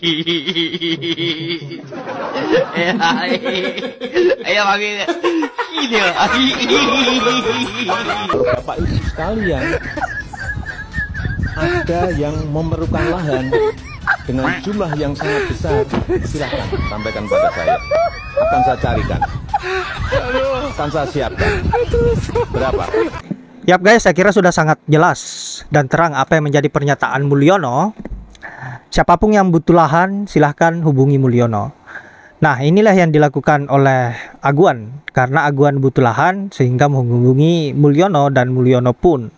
Ayo panggil. Ini. Bapak Ibu sekalian, ada yang memerlukan lahan dengan jumlah yang sangat besar. Silahkan sampaikan pada saya. Akan saya carikan. Akan saya siapkan. Berapa? Yap guys, saya kira sudah sangat jelas dan terang apa yang menjadi pernyataan Mulyono. Siapapun yang butuh lahan, silahkan hubungi Mulyono. Nah, inilah yang dilakukan oleh Aguan. Karena Aguan butuh lahan, sehingga menghubungi Mulyono, dan Mulyono pun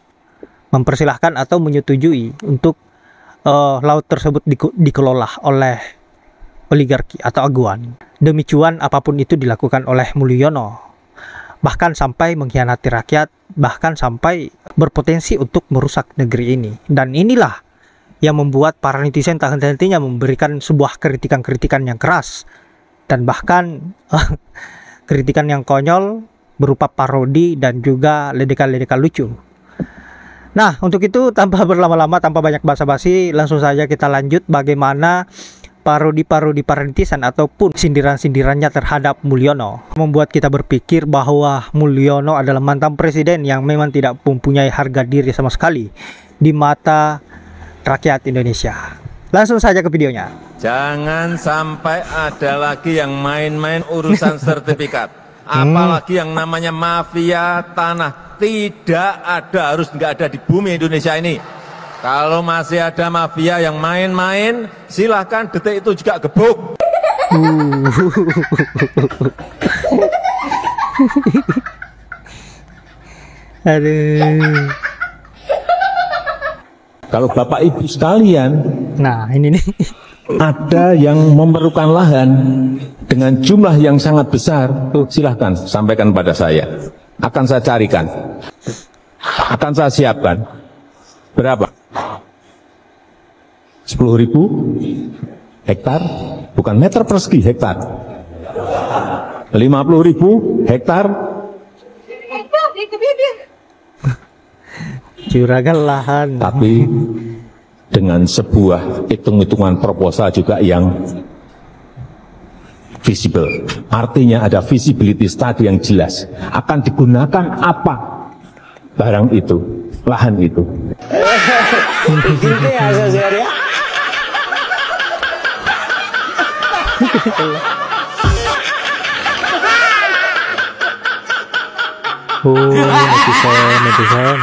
mempersilahkan atau menyetujui untuk laut tersebut dikelola oleh oligarki atau Aguan. Demi cuan apapun itu dilakukan oleh Mulyono. Bahkan sampai mengkhianati rakyat, bahkan sampai berpotensi untuk merusak negeri ini. Dan inilah yang membuat para netizen tak henti-hentinya memberikan sebuah kritikan-kritikan yang keras, dan bahkan kritikan yang konyol berupa parodi dan juga ledekan-ledekan lucu. Nah, untuk itu tanpa berlama-lama, tanpa banyak basa-basi, langsung saja kita lanjut bagaimana parodi-parodi para netizen ataupun sindiran-sindirannya terhadap Mulyono. Membuat kita berpikir bahwa Mulyono adalah mantan presiden yang memang tidak mempunyai harga diri sama sekali di mata rakyat Indonesia. Langsung saja ke videonya. Jangan sampai ada lagi yang main-main urusan sertifikat. Apalagi yang namanya mafia tanah. Tidak ada, harus nggak ada di bumi Indonesia ini. Kalau masih ada mafia yang main-main, silahkan detik itu juga gebuk. Aduh. Kalau Bapak Ibu sekalian, Nah, ini nih. ada yang memerlukan lahan dengan jumlah yang sangat besar, silahkan sampaikan pada saya. Akan saya carikan. Akan saya siapkan. Berapa? 10.000 hektar, bukan meter persegi, hektar. 50.000 hektar. Juragan lahan. Tapi dengan sebuah hitung-hitungan proposal juga yang visible. Artinya ada visibility study yang jelas. Akan digunakan apa barang itu, lahan itu. Oh, netizen.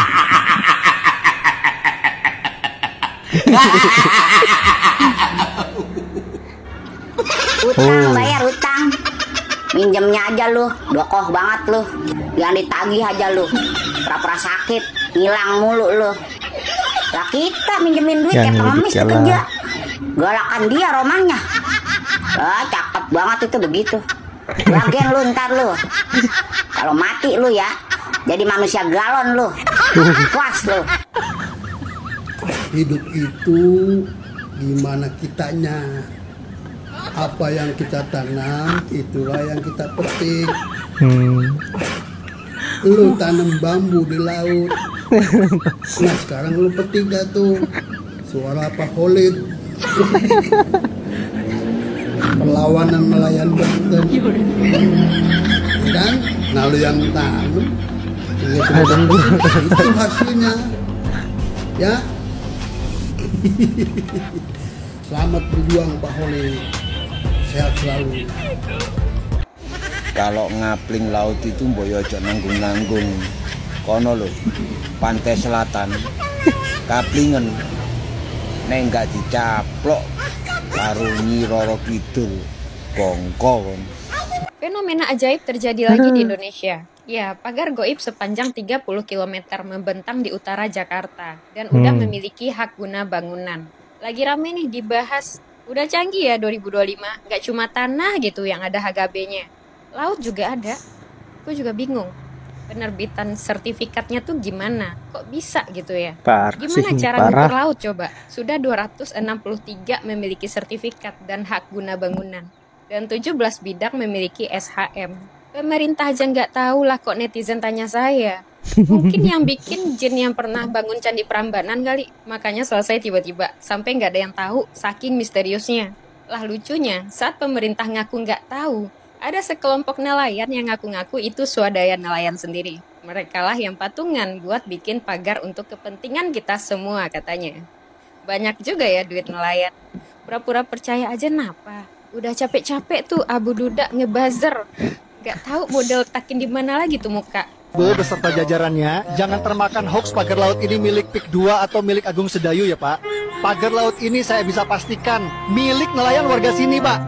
Utang, bayar utang. Minjemnya aja lu, dokoh banget lu. Yang ditagih aja lu. Pura-pura sakit, ngilang mulu lu. Lah kita minjemin duit kayak pengemis tuh kerja. Galakan dia romanya. Ah, cakep banget itu begitu. Lagian lu ntar lu. Kalau mati lu ya, jadi manusia galon lu. Puas lu. Hidup itu gimana kitanya. Apa yang kita tanam, itulah yang kita petik. Lu tanam bambu di laut. Nah sekarang lu petik dah tuh. Suara Pak Khalid. Perlawanan nelayan Banten. Dan nah lu yang tanam. Itu hasilnya. Ya. Selamat berjuang Pak Khalid. Sehat selalu. Kalau ngapling laut itu mboyo ojo nanggung-nanggung. Kono lho, pantai selatan. Kaplingen nek enggak dicaplok karo Nyi Roro Kidul. Bongko. Fenomena ajaib terjadi lagi di Indonesia. Ya, pagar goib sepanjang 30 km membentang di utara Jakarta dan udah memiliki hak guna bangunan. Lagi rame nih dibahas. Udah canggih ya 2025, nggak cuma tanah gitu yang ada HGB-nya. Laut juga ada. Gue juga bingung. Penerbitan sertifikatnya tuh gimana? Kok bisa gitu ya? Gimana cara ngukur laut coba? Sudah 263 memiliki sertifikat dan hak guna bangunan. Dan 17 bidang memiliki SHM. Pemerintah aja nggak tahu lah kok netizen tanya saya. Mungkin yang bikin jin yang pernah bangun Candi Prambanan kali. Makanya selesai tiba-tiba. Sampai nggak ada yang tahu, saking misteriusnya. Lah lucunya, saat pemerintah ngaku nggak tahu, ada sekelompok nelayan yang ngaku-ngaku itu swadaya nelayan sendiri. Mereka lah yang patungan buat bikin pagar untuk kepentingan kita semua katanya. Banyak juga ya duit nelayan. Pura-pura percaya aja napa. Udah capek-capek tuh Abu Duda ngebuzzer. Gak tahu model takin di mana lagi tuh muka. Beserta jajarannya, jangan termakan hoax pagar laut ini milik PIK 2 atau milik Agung Sedayu ya Pak. Pagar laut ini saya bisa pastikan milik nelayan warga sini Pak.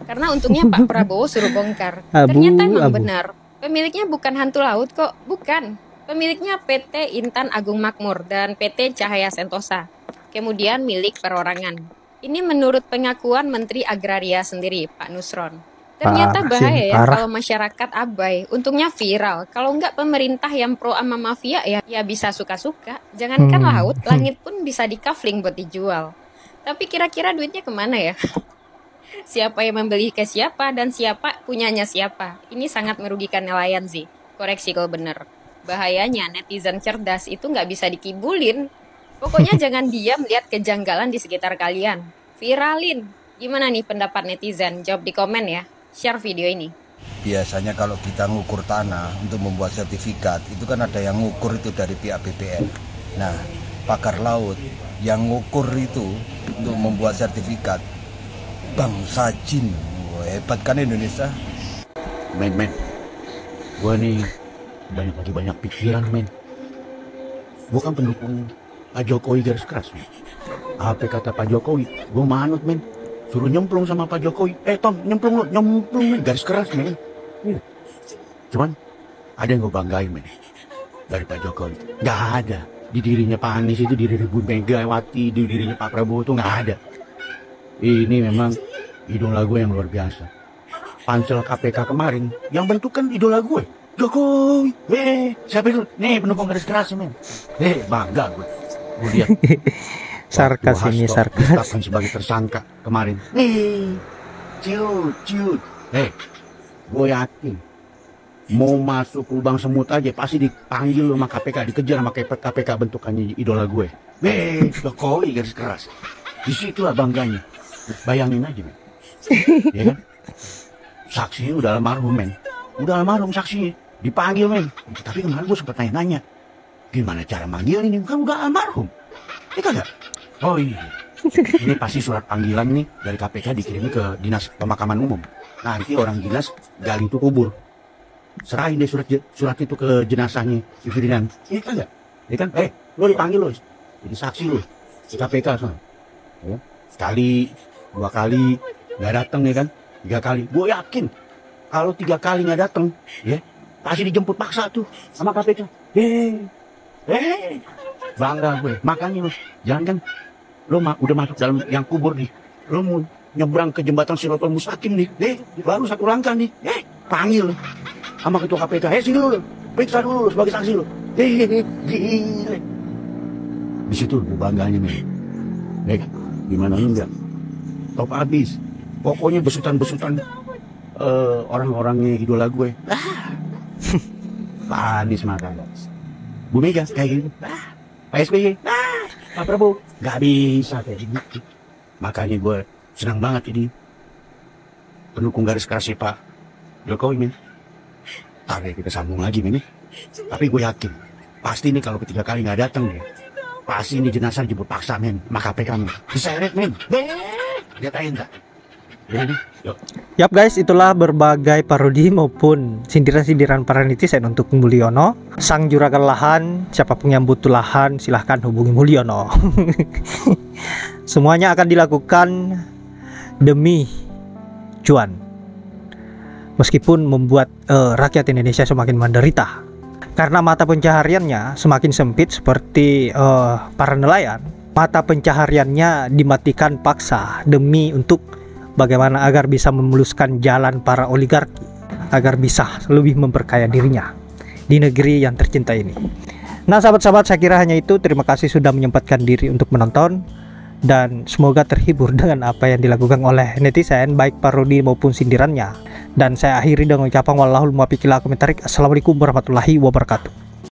Karena untungnya Pak Prabowo suruh bongkar. Ternyata emang benar. Pemiliknya bukan hantu laut kok, bukan. Pemiliknya PT Intan Agung Makmur dan PT Cahaya Sentosa. Kemudian milik perorangan. Ini menurut pengakuan Menteri Agraria sendiri, Pak Nusron. Ternyata bahaya ya kalau masyarakat abai. Untungnya viral. Kalau enggak pemerintah yang pro sama mafia ya bisa suka-suka. Jangankan laut, langit pun bisa dikafling buat dijual. Tapi kira-kira duitnya kemana ya? Siapa yang membeli ke siapa dan siapa punyanya siapa? Ini sangat merugikan nelayan sih. Koreksi kalau bener. Bahayanya netizen cerdas itu nggak bisa dikibulin. Pokoknya jangan diam lihat kejanggalan di sekitar kalian. Viralin. Gimana nih pendapat netizen? Jawab di komen ya. Share video ini. Biasanya kalau kita ngukur tanah untuk membuat sertifikat, itu kan ada yang ngukur itu dari pihak BPN. Nah, pagar laut yang ngukur itu untuk membuat sertifikat bangsa jin. Hebat kan Indonesia? Men, gue nih banyak pikiran men. Gue kan pendukung Pak Jokowi garis keras men. Apa kata Pak Jokowi, gue manut men. Suruh nyemplung sama Pak Jokowi. Tom, nyemplung men, garis keras men. Cuman ada yang gue banggain men dari Pak Jokowi. Gak ada di dirinya Pak Anies itu, di diri Bu Megawati, di dirinya Pak Prabowo itu gak ada. Ini memang idola gue yang luar biasa. Pansel KPK kemarin yang bentuk kan idola gue, Jokowi. Siapa itu? Nih pendukung garis keras men. Bangga gue lihat. Sarkas ini sarkas. Sebagai tersangka kemarin. Ciut. Gue yakin mau masuk lubang semut aja pasti dipanggil sama KPK, dikejar sama KPK bentukannya idola gue. Jokowi garis keras. Disitulah bangganya. Bayangin aja men. Ya kan? Saksinya udah almarhum men. Udah almarhum saksinya. Dipanggil men. Tapi kemarin gue sempat nanya-nanya. Gimana cara manggil ini? Kan udah almarhum. Iya kagak? Oh iya. Ini pasti surat panggilan nih dari KPK dikirim ke Dinas Pemakaman Umum. Nanti orang gilas gali itu kubur. Serahin deh surat itu ke jenazahnya si Ferdinand. Iya kagak? Ya kan? Lo dipanggil lo. Jadi saksi lo. Di KPK soalnya. Ya. Sekali, 2 kali nggak datang ya kan? 3 kali. Gue yakin kalau 3 kali nggak datang, ya pasti dijemput paksa tuh sama KPK. Bangga gue. Makanya lo jangan kan lo udah masuk dalam yang kubur nih, lo mau nyebrang ke jembatan Siratul Mustaqim nih, baru 1 langkah nih, panggil sama ketua KPK, sini lo, periksa dulu sebagai saksi lo. Gile. Di situ bangganya nih. Gimana enggak? Top abis. Pokoknya besutan-besutan orang-orangnya idola gue. Pak Anies makanya. Bu Mega kayak gitu. Pak SBY. Pak Prabowo. Gak bisa kayak gitu. Makanya gue senang banget ini. Pendukung garis keras Pak Jokowi men. Tapi kita sambung lagi men. Tapi gue yakin. Pasti nih kalau ketiga kali gak datang ya. Pasti ini jenazah jemput paksa men. Maka KPK men. Diseret men. Lihatain tak? Yap guys, itulah berbagai parodi maupun sindiran-sindiran para netizen untuk Mulyono, sang juragan lahan. Siapapun yang butuh lahan silahkan hubungi Mulyono. Semuanya akan dilakukan demi cuan, meskipun membuat rakyat Indonesia semakin menderita karena mata pencahariannya semakin sempit. Seperti para nelayan, mata pencahariannya dimatikan paksa demi untuk bagaimana agar bisa memuluskan jalan para oligarki, agar bisa lebih memperkaya dirinya di negeri yang tercinta ini. Nah sahabat-sahabat, saya kira hanya itu. Terima kasih sudah menyempatkan diri untuk menonton, dan semoga terhibur dengan apa yang dilakukan oleh netizen, baik parodi maupun sindirannya. Dan saya akhiri dengan ucapan wallahul muwaffiq ila aqwamit thoriq. Assalamualaikum warahmatullahi wabarakatuh.